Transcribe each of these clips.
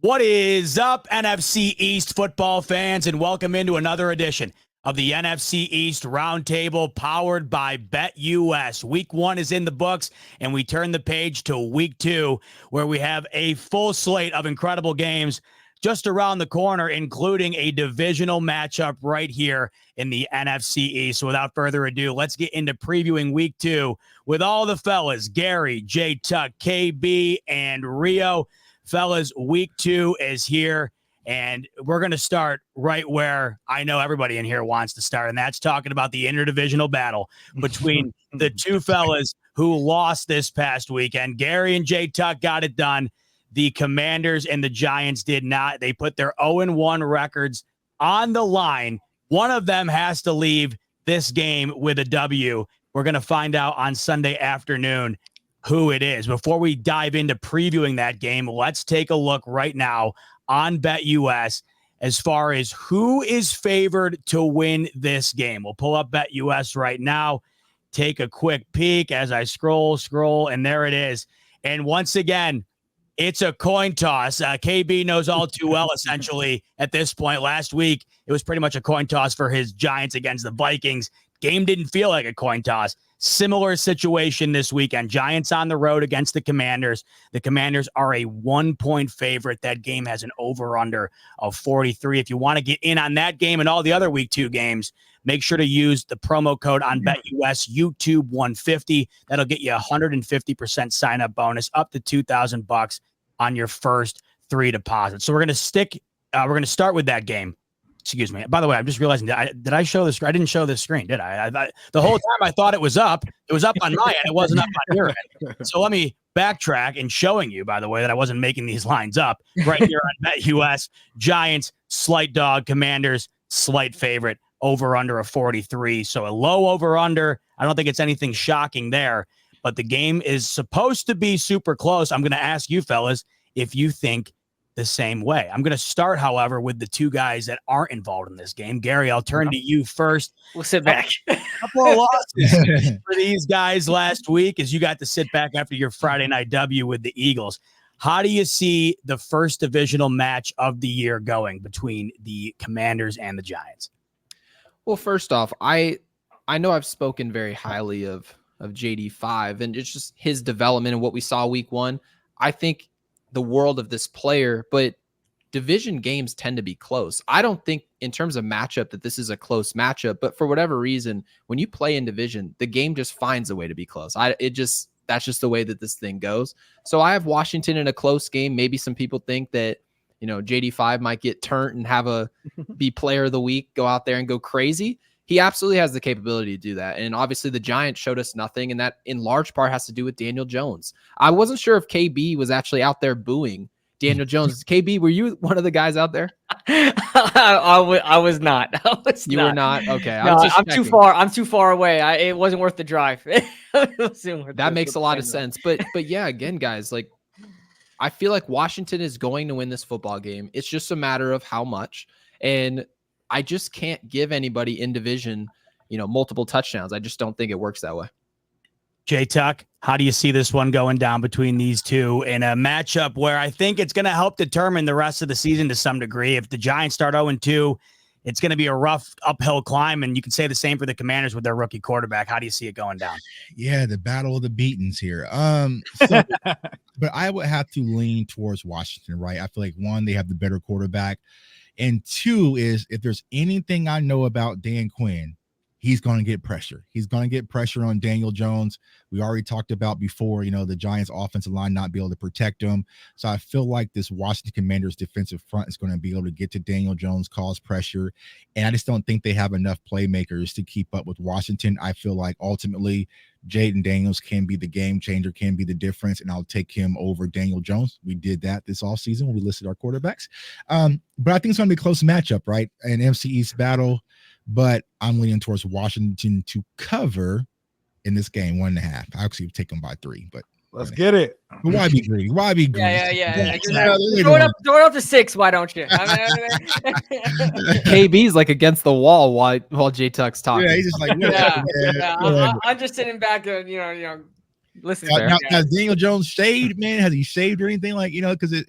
What is up, NFC East football fans, and welcome into another edition of the NFC East Roundtable powered by BetUS. Week 1 is in the books, and we turn the page to Week 2, where we have a full slate of incredible games just around the corner, including a divisional matchup right here in the NFC East. So without further ado, let's get into previewing Week 2 with all the fellas, Gary, J-Tuck, KB, and Rio. Fellas, Week 2 is here, and we're going to start right where I know everybody in here wants to start, and that's talking about the interdivisional battle between the two fellas who lost this past weekend. Gary and J-Tuck got it done. The Commanders and the Giants did not. They put their 0-1 records on the line. One of them has to leave this game with a W. We're going to find out on Sunday afternoon who it is. Before we dive into previewing that game, let's take a look right now on BetUS as far as who is favored to win this game. We'll pull up BetUS right now, take a quick peek as I scroll, and there it is. And once again, it's a coin toss. KB knows all too well, essentially, at this point. Last week, it was pretty much a coin toss for his Giants against the Vikings. Game didn't feel like a coin toss. Similar situation this weekend. Giants on the road against the Commanders. The Commanders are a 1-point favorite. That game has an over-under of 43. If you want to get in on that game and all the other Week 2 games, make sure to use the promo code on BetUS, YouTube150. That'll get you a 150% sign-up bonus, up to $2,000 on your first 3 deposits. So we're going to start with that game. Excuse me. By the way, I'm just realizing, did I show this? I didn't show this screen, did I? The whole time I thought it was up. It was up on my end. It wasn't up on your end. So let me backtrack in showing you, by the way, that I wasn't making these lines up. Right here on BetUS, Giants, slight dog, Commanders, slight favorite, over-under of 43. So a low over-under. I don't think it's anything shocking there. But the game is supposed to be super close. I'm going to ask you fellas if you think the same way. I'm going to start, however, with the two guys that aren't involved in this game. Gary, I'll turn to you first. We'll sit back. A couple of losses for these guys last week as you got to sit back after your Friday night W with the Eagles. How do you see the first divisional match of the year going between the Commanders and the Giants? Well, first off, I know I've spoken very highly of JD5 and it's just his development and what we saw Week 1. I think the world of this player, but division games tend to be close. I don't think in terms of matchup that this is a close matchup, but for whatever reason, when you play in division, the game just finds a way to be close. That's just the way that this thing goes. So I have Washington in a close game. Maybe some people think that, JD5 might get turned and be player of the week, go out there and go crazy. He absolutely has the capability to do that. And obviously the Giants showed us nothing. And that in large part has to do with Daniel Jones. I wasn't sure if KB was actually out there booing Daniel Jones. KB, were you one of the guys out there? I was not. You were not? Okay. No, I'm too far. I'm too far away. It wasn't worth the drive. That makes a lot of sense. But yeah, again, guys, like I feel like Washington is going to win this football game. It's just a matter of how much. And I just can't give anybody in division, multiple touchdowns. I just don't think it works that way. J-Tuck, how do you see this one going down between these two in a matchup where I think it's going to help determine the rest of the season to some degree? If the Giants start 0-2, it's going to be a rough uphill climb, and you can say the same for the Commanders with their rookie quarterback. How do you see it going down? Yeah, the battle of the beatings here. But I would have to lean towards Washington, right? I feel like, one, they have the better quarterback. And two is if there's anything I know about Dan Quinn, he's going to get pressure. He's going to get pressure on Daniel Jones. We already talked about before, the Giants offensive line not be able to protect him. So I feel like this Washington Commanders defensive front is going to be able to get to Daniel Jones, cause pressure. And I just don't think they have enough playmakers to keep up with Washington. I feel like ultimately Jaden Daniels can be the game changer, can be the difference, and I'll take him over Daniel Jones. We did that this offseason when we listed our quarterbacks. But I think it's going to be a close matchup, right? An NFC East battle, but I'm leaning towards Washington to cover in this game 1.5. I actually take them by 3, but let's get it. But why be greedy? Why be greedy? Yeah. Throw it up to 6. Why don't you? KB's like against the wall while J-Tuck's talking. Yeah, he's just like, I'm just sitting back there, Listen, now Daniel Jones shaved, man. Has he shaved or anything because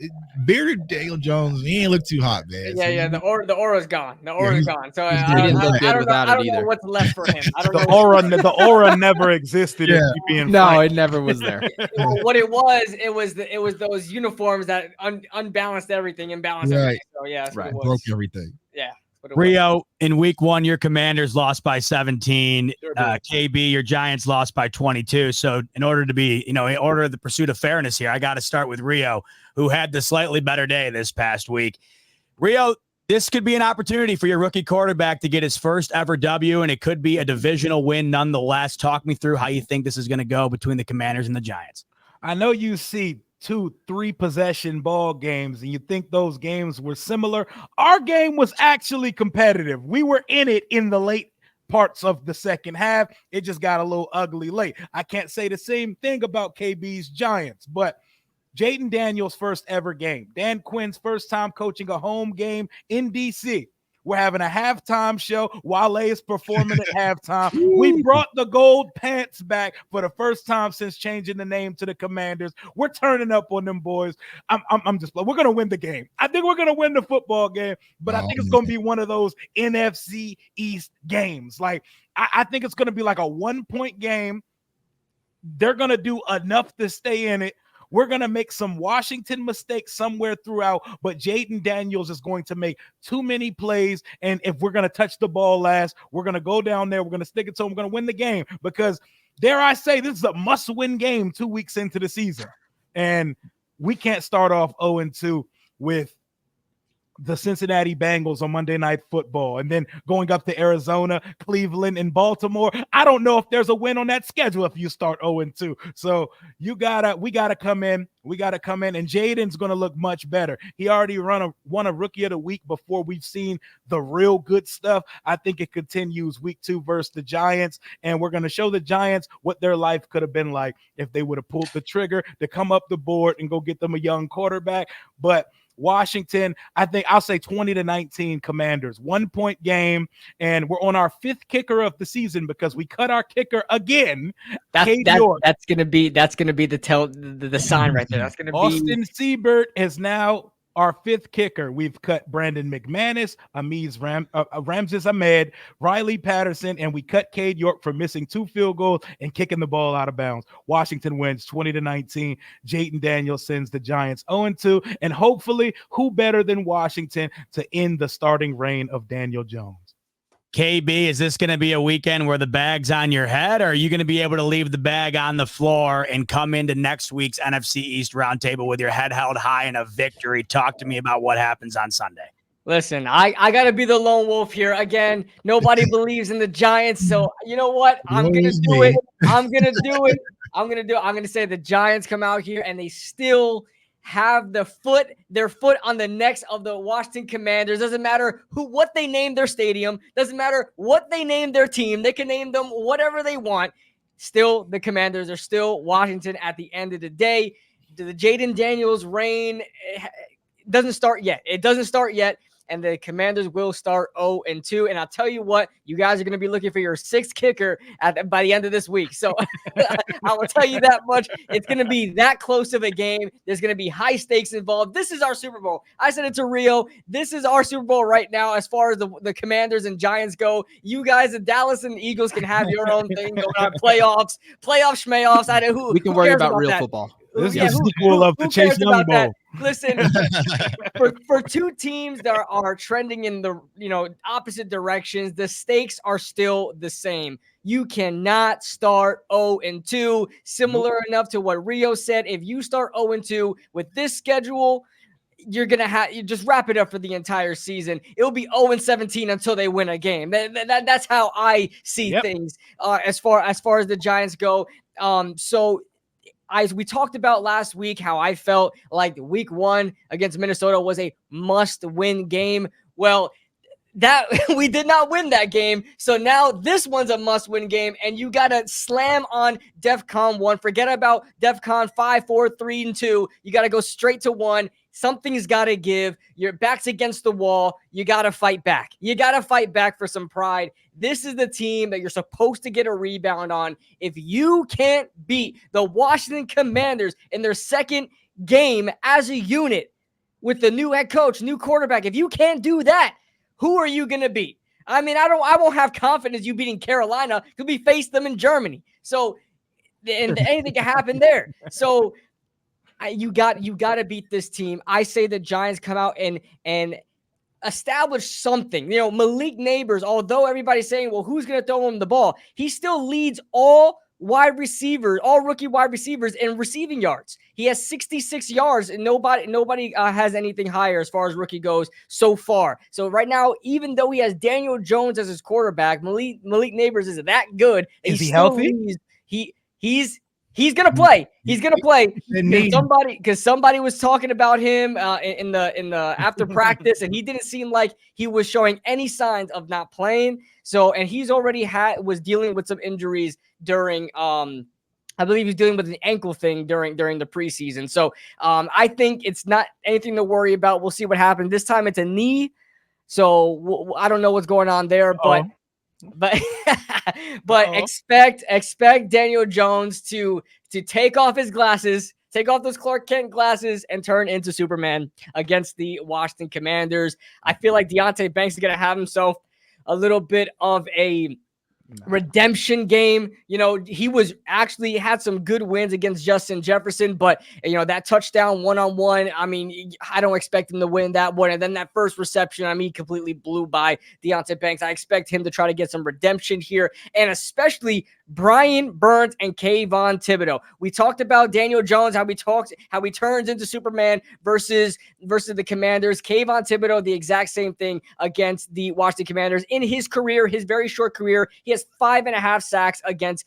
bearded Daniel Jones, he ain't look too hot, man. Yeah. The aura's gone. The aura's gone. So he didn't look good without it either. What's left for him. I don't know. The aura never existed. Yeah. If you being No, frank. it never was there. What it was those uniforms that unbalanced everything and balanced everything. So yeah, that's what it was. Broke everything. Yeah. Rio, in week 1, your Commanders lost by 17. KB, your Giants lost by 22. So in order to be, in order of the pursuit of fairness here, I got to start with Rio, who had the slightly better day this past week. Rio, this could be an opportunity for your rookie quarterback to get his first ever W, and it could be a divisional win nonetheless. Talk me through how you think this is going to go between the Commanders and the Giants. I know you see 2-3 possession ball games and you think those games were similar. Our game was actually competitive. We were in it in the late parts of the second half. It just got a little ugly late. I can't say the same thing about KB's Giants, but Jaden Daniels' first ever game, Dan Quinn's first time coaching a home game in DC. We're having a halftime show. Wale is performing at halftime. We brought the gold pants back for the first time since changing the name to the Commanders. We're turning up on them boys. We're going to win the game. I think we're going to win the football game, but I think it's going to be one of those NFC East games. Like, I think it's going to be like a 1-point game. They're going to do enough to stay in it. We're going to make some Washington mistakes somewhere throughout, but Jaden Daniels is going to make too many plays, and if we're going to touch the ball last, we're going to go down there, we're going to stick it to him, we're going to win the game, because, dare I say, this is a must-win game 2 weeks into the season, and we can't start off 0-2 with the Cincinnati Bengals on Monday Night Football, and then going up to Arizona, Cleveland, and Baltimore. I don't know if there's a win on that schedule if you start 0-2. So we gotta come in, and Jaden's gonna look much better. He already won a Rookie of the Week before we've seen the real good stuff. I think it continues week 2 versus the Giants, and we're gonna show the Giants what their life could have been like if they would have pulled the trigger to come up the board and go get them a young quarterback. But Washington, I think I'll say 20-19 Commanders, 1-point game, and we're on our 5th kicker of the season because we cut our kicker again. That's gonna be the sign right there. That's gonna be Austin Siebert is now our 5th kicker. We've cut Brandon McManus, Ramses Ahmed, Riley Patterson, and we cut Cade York for missing 2 field goals and kicking the ball out of bounds. Washington wins 20-19. Jaden Daniels sends the Giants 0-2, and hopefully, who better than Washington to end the starting reign of Daniel Jones? KB, is this going to be a weekend where the bag's on your head, or are you going to be able to leave the bag on the floor and come into next week's NFC East Roundtable with your head held high in a victory? Talk to me about what happens on Sunday. Listen, I got to be the lone wolf here. Again, nobody believes in the Giants, so you know what? I'm going to do it. I'm going to say the Giants come out here and they still have their foot on the necks of the Washington Commanders. Doesn't matter what they name their stadium. Doesn't matter what they name their team. They can name them whatever they want. Still, the Commanders are still Washington at the end of the day. The Jaden Daniels reign doesn't start yet. It doesn't start yet. And the Commanders will start 0-2. And I'll tell you what, you guys are going to be looking for your 6th kicker by the end of this week. So I will tell you that much. It's going to be that close of a game. There's going to be high stakes involved. This is our Super Bowl. I said it to Rio. This is our Super Bowl right now as far as the Commanders and Giants go. You guys, the Dallas and the Eagles, can have your own thing going on. Playoffs, schmayoffs. We can worry about real football. This is the sequel of the Chase Young Bowl. Listen, for 2 teams that are trending in the opposite directions, the stakes are still the same. You cannot start 0-2. Similar enough to what Rio said. If you start 0-2 with this schedule, you're gonna you just wrap it up for the entire season. It'll be 0-17 until they win a game. That's how I see things as far as the Giants go. So. As we talked about last week, how I felt like week 1 against Minnesota was a must-win game. Well, that we did not win that game. So now this one's a must-win game, and you got to slam on DEFCON 1. Forget about DEFCON 5, 4, 3, and 2. You got to go straight to 1. something's got to give. Your back's against the wall. You got to fight back. You got to fight back for some pride. This is the team that you're supposed to get a rebound on. If you can't beat the Washington Commanders in their second game as a unit with the new head coach, new quarterback, if you can't do that, who are you going to beat? I mean, I won't have confidence you beating Carolina because we faced them in Germany. So, and anything can happen there. So, you got to beat this team. I say the Giants come out and establish something. You know, Malik Neighbors, although everybody's saying, well, who's going to throw him the ball? He still leads all rookie wide receivers in receiving yards. He has 66 yards, and nobody has anything higher as far as rookie goes so far. So right now, even though he has Daniel Jones as his quarterback, Malik Neighbors is that good. Is he healthy? He's gonna play. He's gonna play because somebody was talking about him in the after practice, and he didn't seem like he was showing any signs of not playing. So, and he's already was dealing with some injuries during I believe he's dealing with an ankle thing during the preseason. So I think it's not anything to worry about. We'll see what happens. This time it's a knee, so I don't know what's going on there, but expect Daniel Jones to take off his glasses, take off those Clark Kent glasses, and turn into Superman against the Washington Commanders. I feel like Deonte Banks is going to have himself a little bit of a redemption game. You know, he was actually had some good wins against Justin Jefferson, but you know, that touchdown one-on-one, I mean, I don't expect him to win that one. And then that first reception, I mean, he completely blew by Deonte Banks. I expect him to try to get some redemption here, and especially Brian Burns and Kayvon Thibodeau. We talked about Daniel Jones, how he turns into Superman versus the Commanders. Kayvon Thibodeau, the exact same thing against the Washington Commanders. In his career, his very short career, he has 5.5 sacks against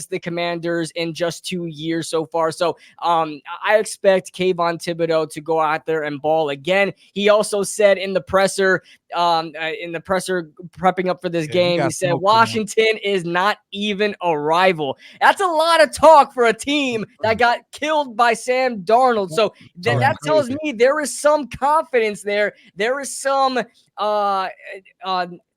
the Commanders in just 2 years so far. So I expect Kayvon Thibodeau to go out there and ball again. He also said in the presser prepping up for this game, he said Washington is not even a rival. That's a lot of talk for a team that got killed by Sam Darnold. So that tells me there is some confidence there. There is some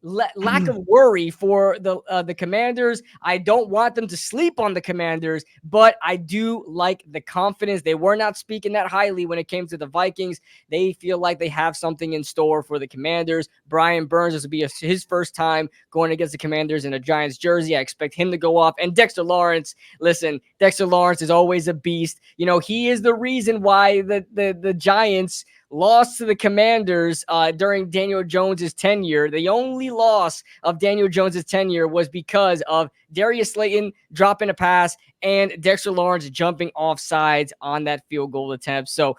lack of worry for the Commanders. I don't want them to sleep on the Commanders, but I do like the confidence. They were not speaking that highly when it came to the Vikings. They feel like they have something in store for the Commanders. Brian Burns, this will be his first time going against the Commanders in a Giants jersey. I expect him to go off. And Dexter Lawrence, listen, Dexter Lawrence is always a beast. You know, he is the reason why the Giants lost to the Commanders during Daniel Jones's tenure. The only loss of Daniel Jones's tenure was because of Darius Slayton dropping a pass and Dexter Lawrence jumping off sides on that field goal attempt. So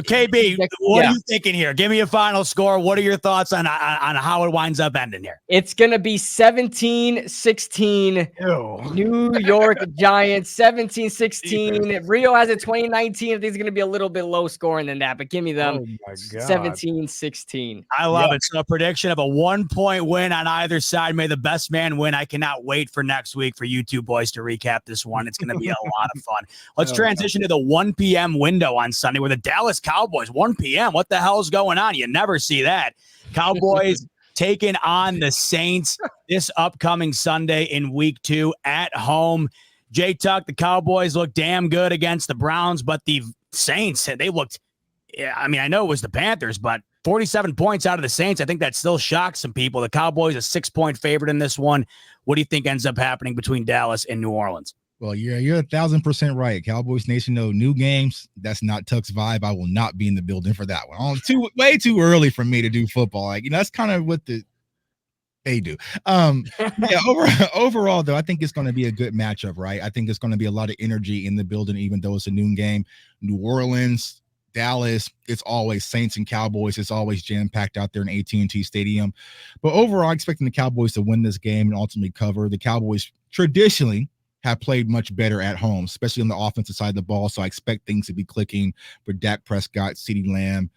KB, what are you thinking here? Give me a final score. What are your thoughts on how it winds up ending here? It's going to be 17-16 New York Giants, 17-16. Rio has a 2019. I think it's going to be a little bit low scoring than that, but give me them 17-16. I love it. So a prediction of a 1-point win on either side. May the best man win. I cannot wait for next week for you two boys to recap this one. It's going to be a lot of fun. Let's transition to the 1 p.m. window on Sunday where the Dallas Cowboys, 1 p.m. What the hell is going on? You never see that. Cowboys taking on the Saints this upcoming Sunday in week 2 at home. J Tuck, the Cowboys look damn good against the Browns, but the Saints, they looked, I mean, I know it was the Panthers, but 47 points out of the Saints. I think that still shocks some people. The Cowboys a 6-point favorite in this one. What do you think ends up happening between Dallas and New Orleans? Well, you're 1,000% right. Cowboys Nation, no new games. That's not Tuck's vibe. I will not be in the building for that one. Way too early for me to do football. Like, that's kind of what they do. Overall, though, I think it's going to be a good matchup, right? I think it's going to be a lot of energy in the building, even though it's a noon game. New Orleans, Dallas, it's always Saints and Cowboys. It's always jam-packed out there in AT&T Stadium. But overall, I'm expecting the Cowboys to win this game and ultimately cover. The Cowboys traditionally have played much better at home, especially on the offensive side of the ball. So I expect things to be clicking for Dak Prescott, CeeDee Lamb.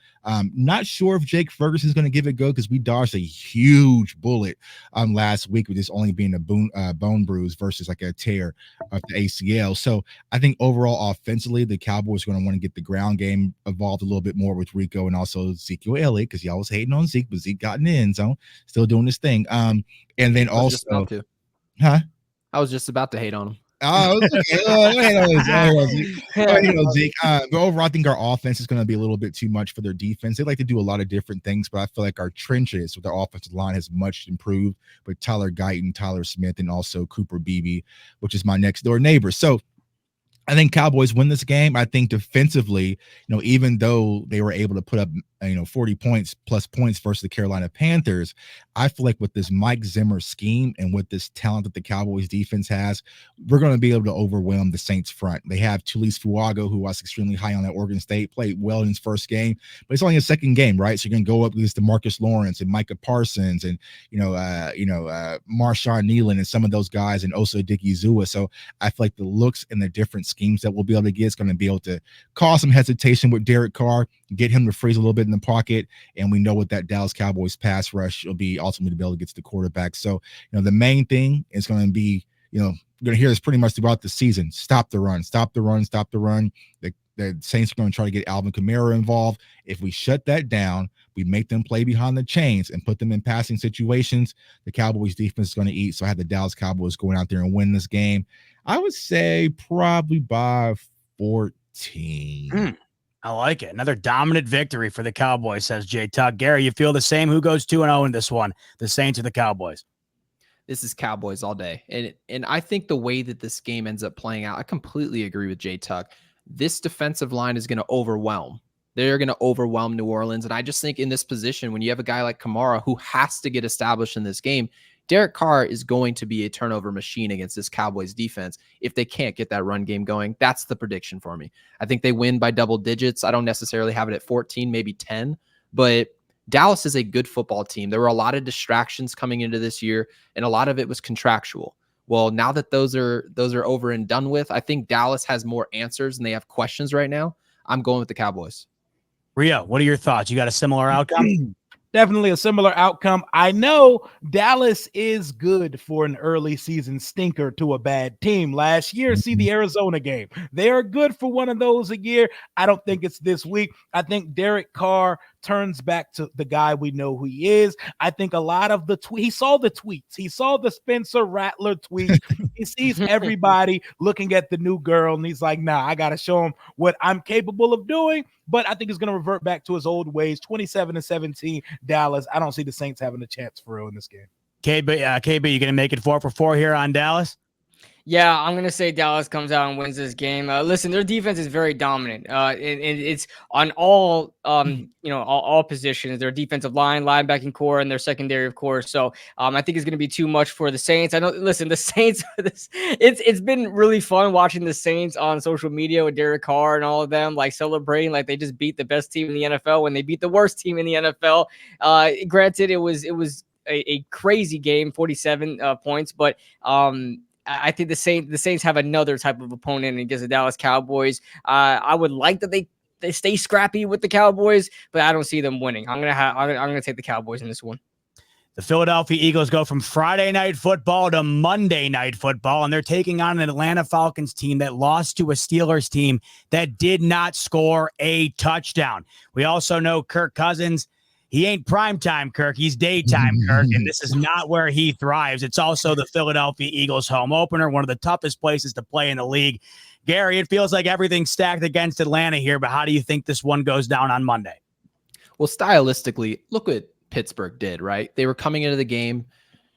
Not sure if Jake Ferguson is going to give it a go because we dodged a huge bullet last week with this only being a bone bruise versus like a tear of the ACL. So I think overall offensively, the Cowboys are going to want to get the ground game involved a little bit more with Rico and also Ezekiel Elliott, because y'all was hating on Zeke, but Zeke got in the end zone, still doing his thing. And then also, huh? I was just about to hate on him. Oh, okay. But overall, I think our offense is going to be a little bit too much for their defense. They like to do a lot of different things, but I feel like our trenches with our offensive line has much improved with Tyler Guyton, Tyler Smith, and also Cooper Beebe, which is my next door neighbor. So I think Cowboys win this game. I think defensively, even though they were able to put up, 40 plus points versus the Carolina Panthers, I feel like with this Mike Zimmer scheme and with this talent that the Cowboys defense has, we're going to be able to overwhelm the Saints front. They have Tulis Fuaga, who was extremely high on that Oregon State, played well in his first game, but it's only his second game, right? So you're going to go up against DeMarcus Lawrence and Micah Parsons and, Marshawn Nealon and some of those guys and Osa Dickey-Zua. So I feel like the looks and the different schemes that we'll be able to get is going to be able to cause some hesitation with Derek Carr, get him to freeze a little bit in the pocket, and we know what that Dallas Cowboys pass rush will be ultimately to be able to get to the quarterback. So, the main thing is going to be, you're going to hear this pretty much throughout the season. Stop the run, stop the run, stop the run. The Saints are going to try to get Alvin Kamara involved. If we shut that down, we make them play behind the chains and put them in passing situations, the Cowboys defense is going to eat. So I had the Dallas Cowboys going out there and win this game. I would say probably by 14. I like it. Another dominant victory for the Cowboys, says Jay Tuck. Gary, you feel the same? Who goes 2-0 in this one? The Saints or the Cowboys? This is Cowboys all day. And I think the way that this game ends up playing out, I completely agree with Jay Tuck. This defensive line is going to overwhelm. They're going to overwhelm New Orleans. And I just think in this position, when you have a guy like Kamara who has to get established in this game, Derek Carr is going to be a turnover machine against this Cowboys defense if they can't get that run game going. That's the prediction for me. I think they win by double digits. I don't necessarily have it at 14, maybe 10, but Dallas is a good football team. There were a lot of distractions coming into this year, and a lot of it was contractual. Well, now that those are over and done with, I think Dallas has more answers and they have questions right now. I'm going with the Cowboys. Rio, what are your thoughts? You got a similar outcome? Definitely a similar outcome. I know Dallas is good for an early season stinker to a bad team. Last year, see the Arizona game. They are good for one of those a year. I don't think it's this week. I think Derek Carr turns back to the guy we know who he is. I think a lot of the he saw the tweets. He saw the Spencer Rattler tweet. He sees everybody looking at the new girl, and he's like, nah, I got to show him what I'm capable of doing. But I think he's going to revert back to his old ways. 27-17 Dallas. I don't see the Saints having a chance for real in this game. KB, you going to make it 4 for 4 here on Dallas? Yeah, I'm going to say Dallas comes out and wins this game. Listen, their defense is very dominant. And it's on all, all positions. Their defensive line, linebacking core, and their secondary, of course. So I think it's going to be too much for the Saints. I know, listen, the Saints, it's been really fun watching the Saints on social media with Derek Carr and all of them, like celebrating like they just beat the best team in the NFL when they beat the worst team in the NFL. Granted, it was a crazy game, 47 points, but I think the Saints have another type of opponent against the Dallas Cowboys. I would like that they stay scrappy with the Cowboys, but I don't see them winning. I'm gonna take the Cowboys in this one. The Philadelphia Eagles go from Friday night football to Monday night football, and they're taking on an Atlanta Falcons team that lost to a Steelers team that did not score a touchdown. We also know Kirk Cousins. He ain't primetime Kirk. He's daytime Kirk, and this is not where he thrives. It's also the Philadelphia Eagles home opener, one of the toughest places to play in the league. Gary, it feels like everything's stacked against Atlanta here, but how do you think this one goes down on Monday? Well, stylistically, look what Pittsburgh did, right? They were coming into the game.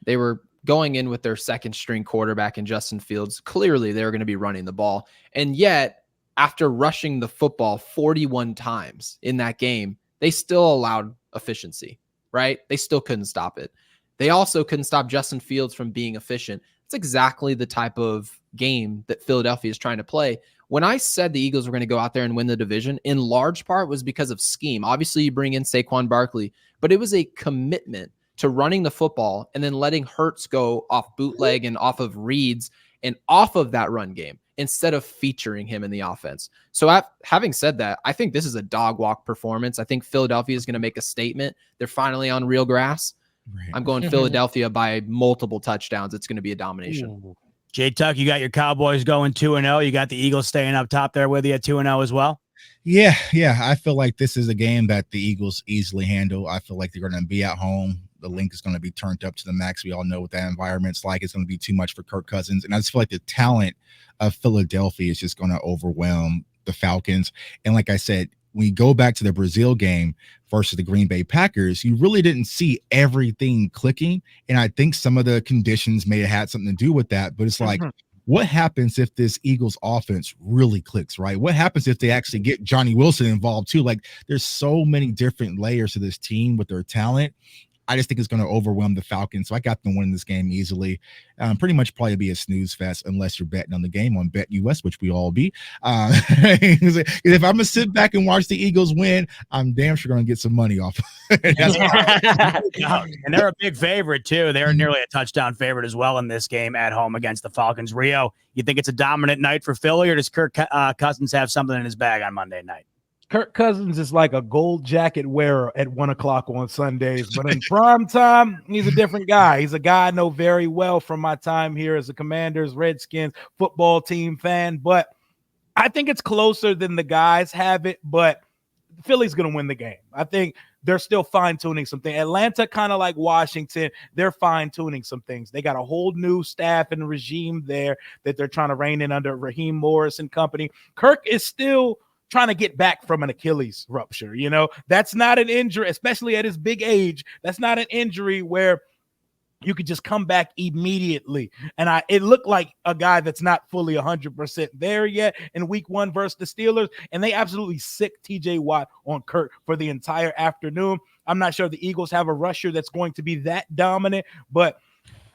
They were going in with their second string quarterback in Justin Fields. Clearly, they were going to be running the ball. And yet, after rushing the football 41 times in that game, they still allowed efficiency, right? They still couldn't stop it. They also couldn't stop Justin Fields from being efficient. It's exactly the type of game that Philadelphia is trying to play. When I said the Eagles were going to go out there and win the division, in large part was because of scheme. Obviously, you bring in Saquon Barkley, but it was a commitment to running the football and then letting Hurts go off bootleg and off of reads and off of that run game instead of featuring him in the offense. So having said that, I think this is a dog walk performance. I think Philadelphia is going to make a statement. They're finally on real grass. Right. I'm going Philadelphia by multiple touchdowns. It's going to be a domination. Ooh. J-Tuck, you got your Cowboys going 2-0. You got the Eagles staying up top there with you at 2-0 as well? Yeah. I feel like this is a game that the Eagles easily handle. I feel like they're going to be at home. The link is going to be turned up to the max. We all know what that environment's like. It's going to be too much for Kirk Cousins. And I just feel like the talent of Philadelphia is just going to overwhelm the Falcons. And like I said, when you go back to the Brazil game versus the Green Bay Packers, you really didn't see everything clicking. And I think some of the conditions may have had something to do with that. But it's like, what happens if this Eagles offense really clicks, right? What happens if they actually get Johnny Wilson involved too? Like, there's so many different layers to this team with their talent. I just think it's going to overwhelm the Falcons. So I got them winning this game easily. Pretty much probably be a snooze fest unless you're betting on the game on BetUS, which we all be. If I'm going to sit back and watch the Eagles win, I'm damn sure going to get some money off. And they're a big favorite, too. They're nearly a touchdown favorite as well in this game at home against the Falcons. Rio, you think it's a dominant night for Philly, or does Kirk Cousins have something in his bag on Monday night? Kirk Cousins is like a gold jacket wearer at 1 o'clock on Sundays, but in prime time, he's a different guy. He's a guy I know very well from my time here as a Commanders, Redskins football team fan, but I think it's closer than the guys have it, but Philly's going to win the game. I think they're still fine-tuning something. Atlanta, kind of like Washington, they're fine-tuning some things. They got a whole new staff and regime there that they're trying to rein in under Raheem Morris and company. Kirk is still trying to get back from an Achilles rupture. You know, that's not an injury, especially at his big age. That's not an injury where you could just come back immediately. And it looked like a guy that's not fully 100% there yet in week 1 versus the Steelers. And they absolutely sick TJ Watt on Kirk for the entire afternoon. I'm not sure the Eagles have a rusher that's going to be that dominant, but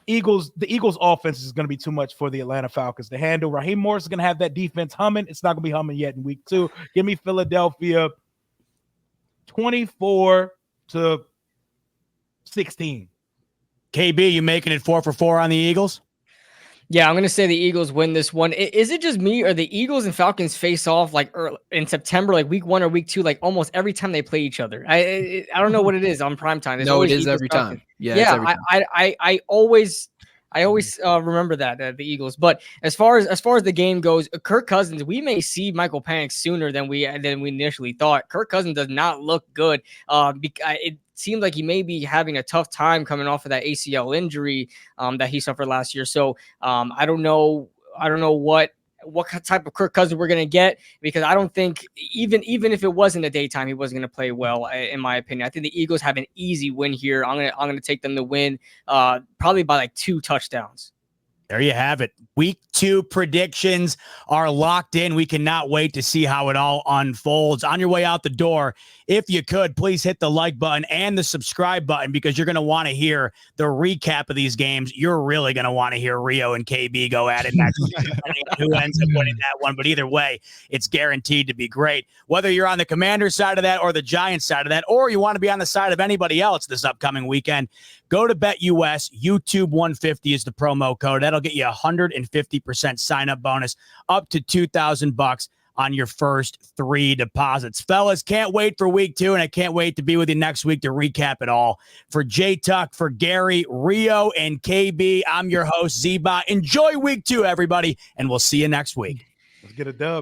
the Eagles offense is going to be too much for the Atlanta Falcons to handle. Raheem Morris is going to have that defense humming. It's not going to be humming yet in week 2. Give me Philadelphia 24-16. KB, you making it 4 for 4 on the Eagles? Yeah, I'm going to say the Eagles win this one. Is it just me, or the Eagles and Falcons face off like in September, like week 1 or week 2, like almost every time they play each other? I don't know what it is on primetime. No, it is Eagles, every time. Yeah, every time. I always remember that the Eagles. But as far as the game goes, Kirk Cousins, we may see Michael Penix sooner than we initially thought. Kirk Cousins does not look good. It seemed like he may be having a tough time coming off of that ACL injury that he suffered last year. So I don't know what type of Kirk Cousins we're going to get, because I don't think even if it wasn't a daytime, he wasn't going to play well, in my opinion. I think the Eagles have an easy win here. I'm going to take them to win probably by like 2 touchdowns. There you have it. Week 2 predictions are locked in. We cannot wait to see how it all unfolds. On your way out the door, if you could, please hit the like button and the subscribe button, because you're going to want to hear the recap of these games. You're really going to want to hear Rio and KB go at it next week, who ends up winning that one. But either way, it's guaranteed to be great. Whether you're on the Commanders side of that or the Giants side of that, or you want to be on the side of anybody else this upcoming weekend, go to BetUS. YouTube 150 is the promo code. That'll get you 150% sign-up bonus, up to $2,000 on your first 3 deposits. Fellas, can't wait for week 2, and I can't wait to be with you next week to recap it all. For J-Tuck, for Gary, Rio, and KB, I'm your host, Z-Bot. Enjoy week 2, everybody, and we'll see you next week. Let's get a dub.